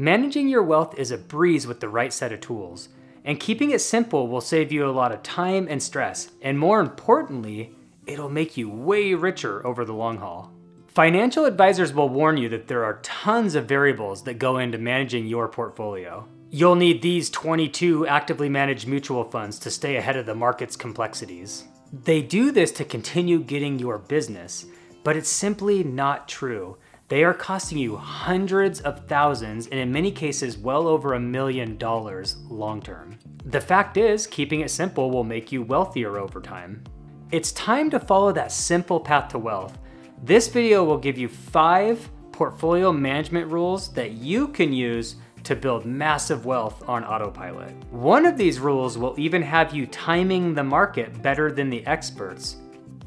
Managing your wealth is a breeze with the right set of tools, and keeping it simple will save you a lot of time and stress, and more importantly, it'll make you way richer over the long haul. Financial advisors will warn you that there are tons of variables that go into managing your portfolio. You'll need these 22 actively managed mutual funds to stay ahead of the market's complexities. They do this to continue getting your business, but it's simply not true. They are costing you hundreds of thousands and in many cases well over $1 million long term. The fact is, keeping it simple will make you wealthier over time. It's time to follow that simple path to wealth. This video will give you 5 portfolio management rules that you can use to build massive wealth on autopilot. One of these rules will even have you timing the market better than the experts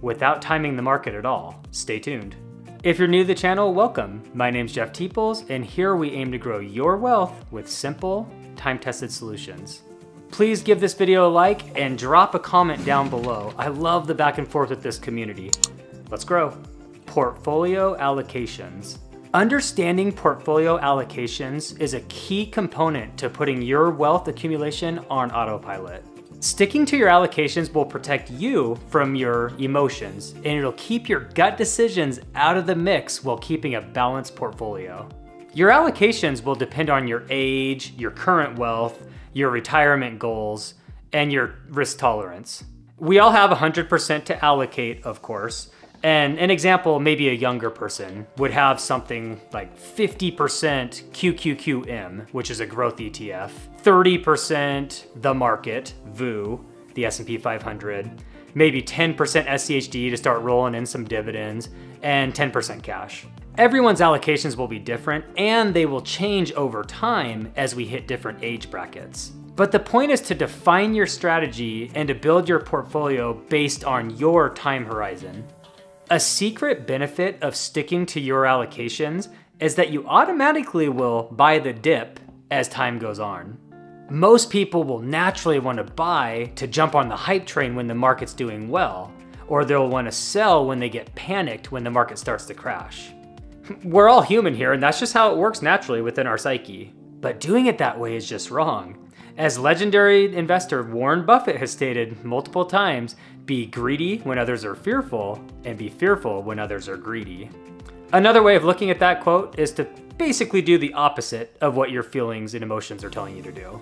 without timing the market at all. Stay tuned. If you're new to the channel, welcome. My name's Jeff Teeples, and here we aim to grow your wealth with simple, time-tested solutions. Please give this video a like and drop a comment down below. I love the back and forth with this community. Let's grow. Portfolio allocations. Understanding portfolio allocations is a key component to putting your wealth accumulation on autopilot. Sticking to your allocations will protect you from your emotions, and it'll keep your gut decisions out of the mix while keeping a balanced portfolio. Your allocations will depend on your age, your current wealth, your retirement goals, and your risk tolerance. We all have 100% to allocate, of course. And an example, maybe a younger person would have something like 50% QQQM, which is a growth ETF, 30% the market, VU, the S&P 500, maybe 10% SCHD to start rolling in some dividends, and 10% cash. Everyone's allocations will be different, and they will change over time as we hit different age brackets. But the point is to define your strategy and to build your portfolio based on your time horizon. A secret benefit of sticking to your allocations is that you automatically will buy the dip as time goes on. Most people will naturally want to buy to jump on the hype train when the market's doing well, or they'll want to sell when they get panicked when the market starts to crash. We're all human here, and that's just how it works naturally within our psyche. But doing it that way is just wrong. As legendary investor Warren Buffett has stated multiple times, be greedy when others are fearful, and be fearful when others are greedy. Another way of looking at that quote is to basically do the opposite of what your feelings and emotions are telling you to do.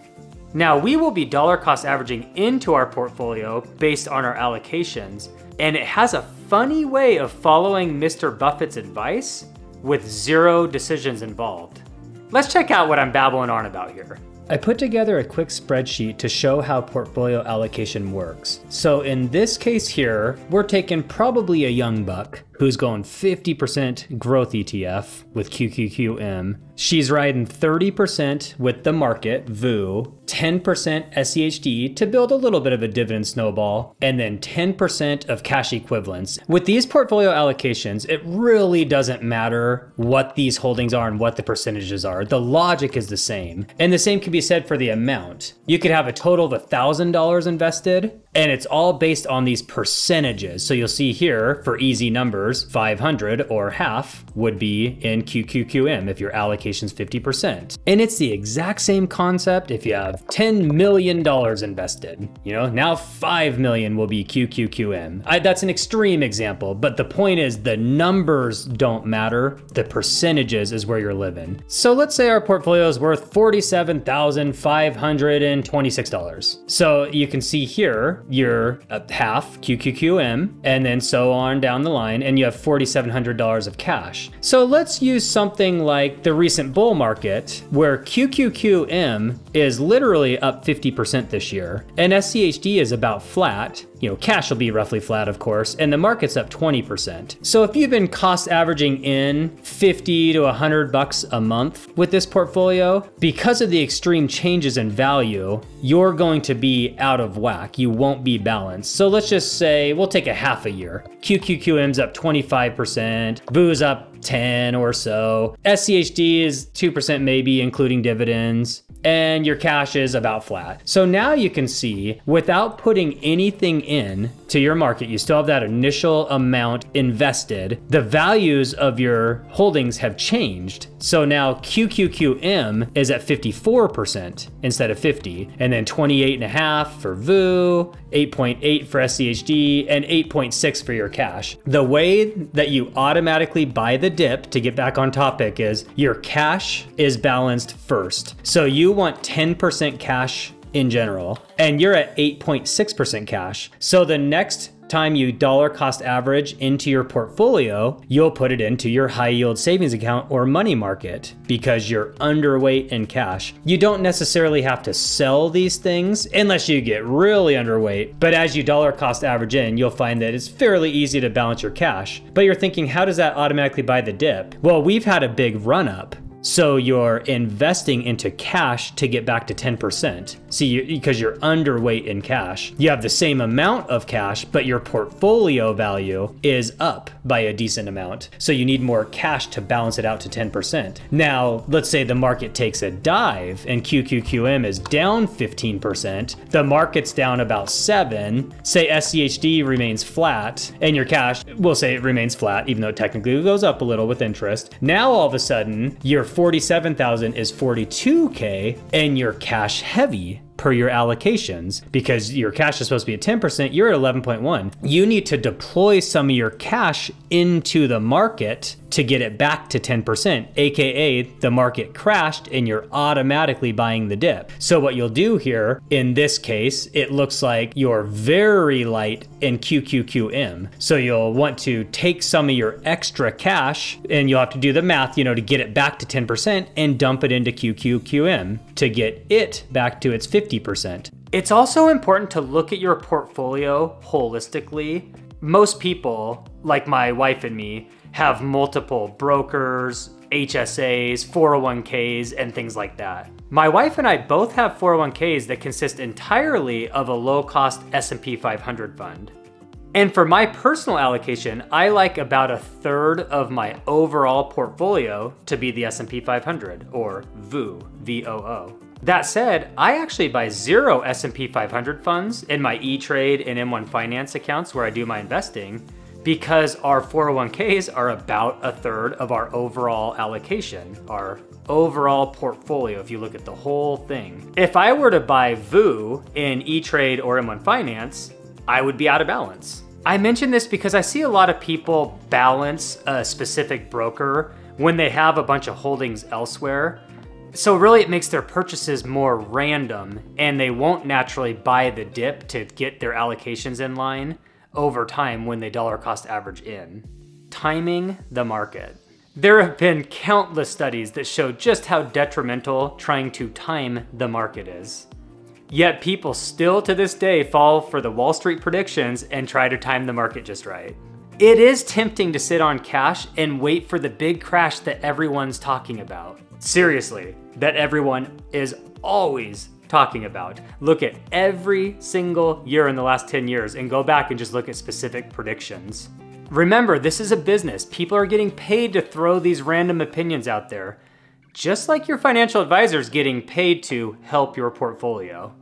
Now, we will be dollar cost averaging into our portfolio based on our allocations, and it has a funny way of following Mr. Buffett's advice with 0 decisions involved. Let's check out what I'm babbling on about here. I put together a quick spreadsheet to show how portfolio allocation works. So in this case here, we're taking probably a young buck who's going 50% growth ETF with QQQM. She's riding 30% with the market, VU, 10% SCHD to build a little bit of a dividend snowball, and then 10% of cash equivalents. With these portfolio allocations, it really doesn't matter what these holdings are and what the percentages are. The logic is the same. And the same can be said for the amount. You could have a total of $1,000 invested, and it's all based on these percentages. So you'll see here, for easy numbers, 500 or half would be in QQQM if your allocation's 50%. And it's the exact same concept if you have $10 million invested. You know, now 5 million will be QQQM. That's an extreme example, but the point is the numbers don't matter. The percentages is where you're living. So let's say our portfolio is worth $47,526. So you can see here, you're half QQQM, and then so on down the line, and you have $4,700 of cash. So let's use something like the recent bull market, where QQQM is literally up 50% this year, and SCHD is about flat. You know, cash will be roughly flat, of course, and the market's up 20%. So if you've been cost averaging in 50 to $100 a month with this portfolio, because of the extreme changes in value, you're going to be out of whack. You won't be balanced. So let's just say we'll take a half a year. QQQM's up 25%, VU's up 10 or so. SCHD is 2% maybe, including dividends, and your cash is about flat. So now you can see, without putting anything in to your market, you still have that initial amount invested. The values of your holdings have changed. So now QQQM is at 54% instead of 50, and then 28.5 for VU, 8.8 for SCHD, and 8.6 for your cash. The way that you automatically buy the dip, to get back on topic, is your cash is balanced first. So you want 10% cash in general, and you're at 8.6% cash. So the next time you dollar cost average into your portfolio, you'll put it into your high yield savings account or money market because you're underweight in cash. You don't necessarily have to sell these things unless you get really underweight. But as you dollar cost average in, you'll find that it's fairly easy to balance your cash. But you're thinking, how does that automatically buy the dip? Well, we've had a big run up. So you're investing into cash to get back to 10%. See, because you're underweight in cash. You have the same amount of cash, but your portfolio value is up by a decent amount. So you need more cash to balance it out to 10%. Now, let's say the market takes a dive and QQQM is down 15%. The market's down about 7. Say SCHD remains flat and your cash, we'll say it remains flat, even though it technically goes up a little with interest. Now, all of a sudden, your 47,000 is 42K and you're cash heavy per your allocations, because your cash is supposed to be at 10%, you're at 11.1. You need to deploy some of your cash into the market to get it back to 10%, AKA the market crashed and you're automatically buying the dip. So what you'll do here, in this case, it looks like you're very light in QQQM. So you'll want to take some of your extra cash and you'll have to do the math, to get it back to 10% and dump it into QQQM to get it back to its 50%. It's also important to look at your portfolio holistically. Most people, like my wife and me, have multiple brokers, HSAs, 401ks, and things like that. My wife and I both have 401ks that consist entirely of a low-cost S&P 500 fund. And for my personal allocation, I like about 1/3 of my overall portfolio to be the S&P 500, or VOO, V-O-O. That said, I actually buy 0 S&P 500 funds in my E-Trade and M1 Finance accounts where I do my investing, because our 401ks are about 1/3 of our overall allocation, our overall portfolio, if you look at the whole thing. If I were to buy VOO in E-Trade or M1 Finance, I would be out of balance. I mention this because I see a lot of people balance a specific broker when they have a bunch of holdings elsewhere. So really it makes their purchases more random and they won't naturally buy the dip to get their allocations in line over time when they dollar cost average in. Timing the market. There have been countless studies that show just how detrimental trying to time the market is. Yet people still to this day fall for the Wall Street predictions and try to time the market just right. It is tempting to sit on cash and wait for the big crash that everyone's talking about. Seriously, that everyone is always talking about. Look at every single year in the last 10 years and go back and just look at specific predictions. Remember, this is a business. People are getting paid to throw these random opinions out there, just like your financial advisor's getting paid to help your portfolio.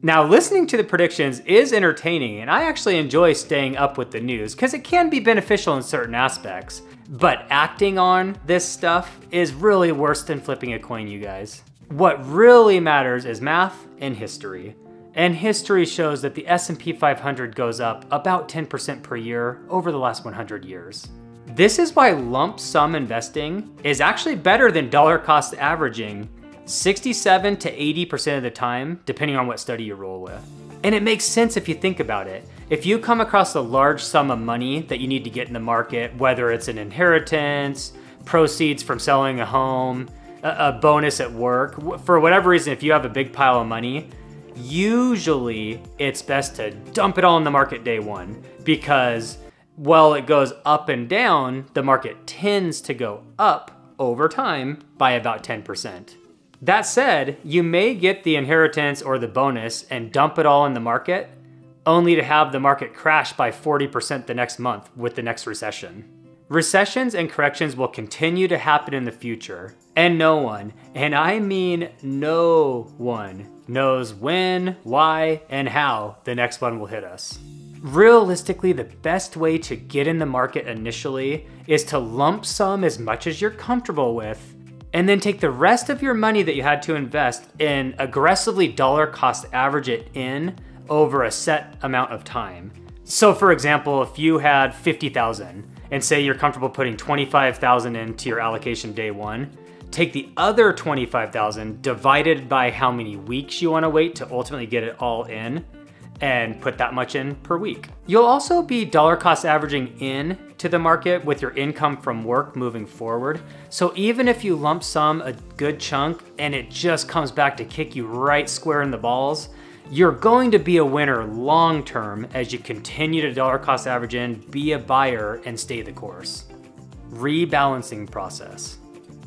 Now, listening to the predictions is entertaining, and I actually enjoy staying up with the news because it can be beneficial in certain aspects. But acting on this stuff is really worse than flipping a coin, you guys. What really matters is math and history. And history shows that the S&P 500 goes up about 10% per year over the last 100 years. This is why lump sum investing is actually better than dollar cost averaging 67 to 80% of the time, depending on what study you roll with. And it makes sense if you think about it. If you come across a large sum of money that you need to get in the market, whether it's an inheritance, proceeds from selling a home, a bonus at work, for whatever reason, if you have a big pile of money, usually it's best to dump it all in the market day one, because while it goes up and down, the market tends to go up over time by about 10%. That said, you may get the inheritance or the bonus and dump it all in the market, only to have the market crash by 40% the next month with the next recession. Recessions and corrections will continue to happen in the future, and no one, and I mean no one, knows when, why, and how the next one will hit us. Realistically, the best way to get in the market initially is to lump sum as much as you're comfortable with, and then take the rest of your money that you had to invest and aggressively dollar cost average it in over a set amount of time. So for example, if you had 50,000 and say you're comfortable putting 25,000 into your allocation day one, take the other 25,000 divided by how many weeks you want to wait to ultimately get it all in, and put that much in per week. You'll also be dollar cost averaging in to the market with your income from work moving forward. So even if you lump sum a good chunk and it just comes back to kick you right square in the balls, you're going to be a winner long term as you continue to dollar cost average in, be a buyer, and stay the course. Rebalancing process.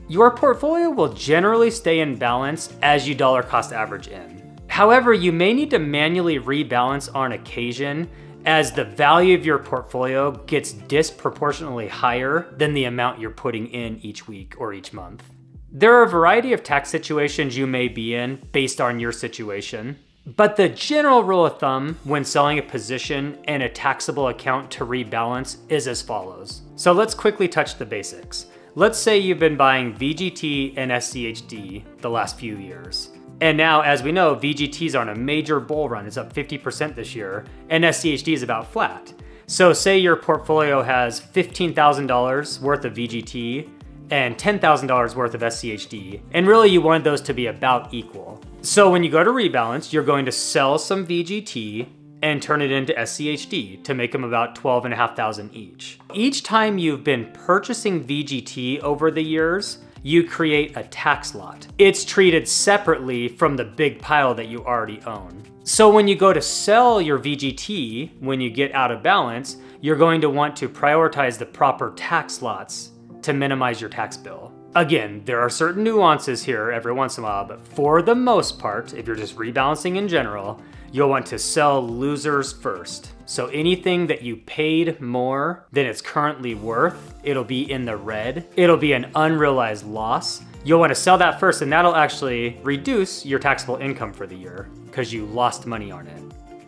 Your portfolio will generally stay in balance as you dollar cost average in. However, you may need to manually rebalance on occasion as the value of your portfolio gets disproportionately higher than the amount you're putting in each week or each month. There are a variety of tax situations you may be in based on your situation, but the general rule of thumb when selling a position and a taxable account to rebalance is as follows. So let's quickly touch the basics. Let's say you've been buying VGT and SCHD the last few years. And now, as we know, VGT's on a major bull run. It's up 50% this year, and SCHD is about flat. So say your portfolio has $15,000 worth of VGT and $10,000 worth of SCHD, and really you wanted those to be about equal. So when you go to rebalance, you're going to sell some VGT and turn it into SCHD to make them about $12,500 each. Each time you've been purchasing VGT over the years, you create a tax lot. It's treated separately from the big pile that you already own. So when you go to sell your VGT, when you get out of balance, you're going to want to prioritize the proper tax lots to minimize your tax bill. Again, there are certain nuances here every once in a while, but for the most part, if you're just rebalancing in general, you'll want to sell losers first. So anything that you paid more than it's currently worth, it'll be in the red. It'll be an unrealized loss. You'll want to sell that first, and that'll actually reduce your taxable income for the year because you lost money on it.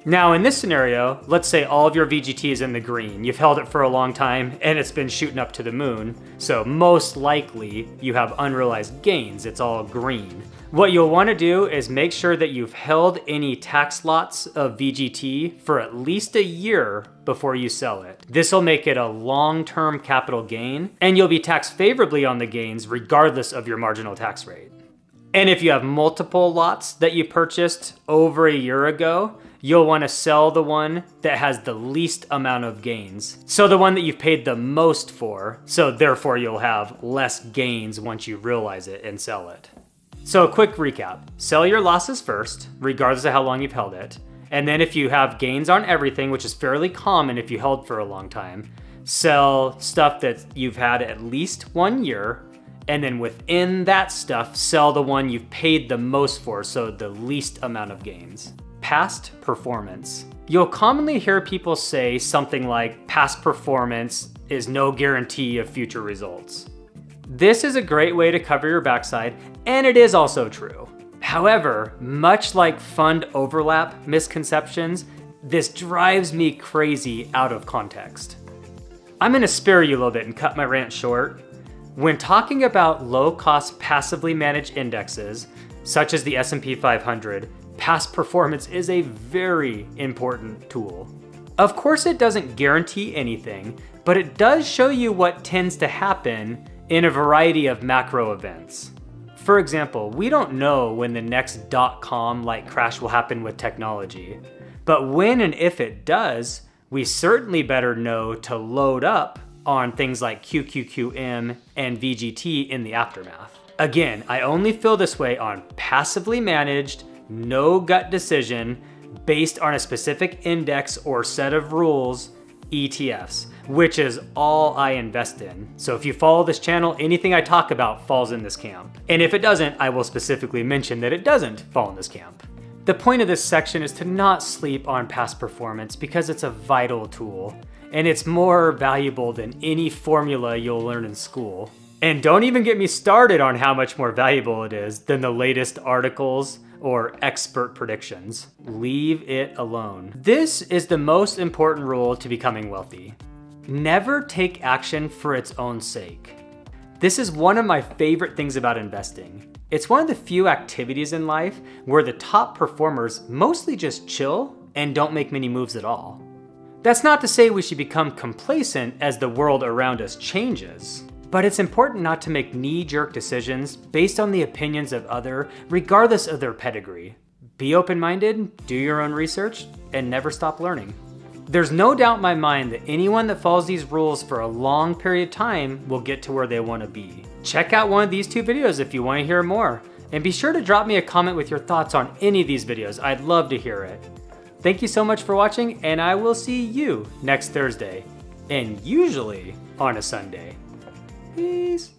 Now in this scenario, let's say all of your VGT is in the green. You've held it for a long time and it's been shooting up to the moon. So most likely you have unrealized gains. It's all green. What you'll want to do is make sure that you've held any tax lots of VGT for at least a year before you sell it. This will make it a long-term capital gain, and you'll be taxed favorably on the gains regardless of your marginal tax rate. And if you have multiple lots that you purchased over a year ago, you'll want to sell the one that has the least amount of gains. So the one that you've paid the most for, so therefore you'll have less gains once you realize it and sell it. So a quick recap, sell your losses first, regardless of how long you've held it. And then if you have gains on everything, which is fairly common if you held for a long time, sell stuff that you've had at least 1 year. And then within that stuff, sell the one you've paid the most for, so the least amount of gains. Past performance. You'll commonly hear people say something like, past performance is no guarantee of future results. This is a great way to cover your backside, and it is also true. However, much like fund overlap misconceptions, this drives me crazy out of context. I'm gonna spare you a little bit and cut my rant short. When talking about low-cost passively managed indexes, such as the S&P 500, past performance is a very important tool. Of course, it doesn't guarantee anything, but it does show you what tends to happen in a variety of macro events. For example, we don't know when the next dot-com-like crash will happen with technology, but when and if it does, we certainly better know to load up on things like QQQM and VGT in the aftermath. Again, I only feel this way on passively managed, no gut decision, based on a specific index or set of rules, ETFs, which is all I invest in. So if you follow this channel, anything I talk about falls in this camp. And if it doesn't, I will specifically mention that it doesn't fall in this camp. The point of this section is to not sleep on past performance because it's a vital tool. and it's more valuable than any formula you'll learn in school. And don't even get me started on how much more valuable it is than the latest articles or expert predictions. Leave it alone. This is the most important rule to becoming wealthy. Never take action for its own sake. This is one of my favorite things about investing. It's one of the few activities in life where the top performers mostly just chill and don't make many moves at all. That's not to say we should become complacent as the world around us changes, but it's important not to make knee-jerk decisions based on the opinions of others, regardless of their pedigree. Be open-minded, do your own research, and never stop learning. There's no doubt in my mind that anyone that follows these rules for a long period of time will get to where they want to be. Check out one of these 2 videos if you want to hear more, and be sure to drop me a comment with your thoughts on any of these videos. I'd love to hear it. Thank you so much for watching, and I will see you next Thursday, and usually on a Sunday. Peace.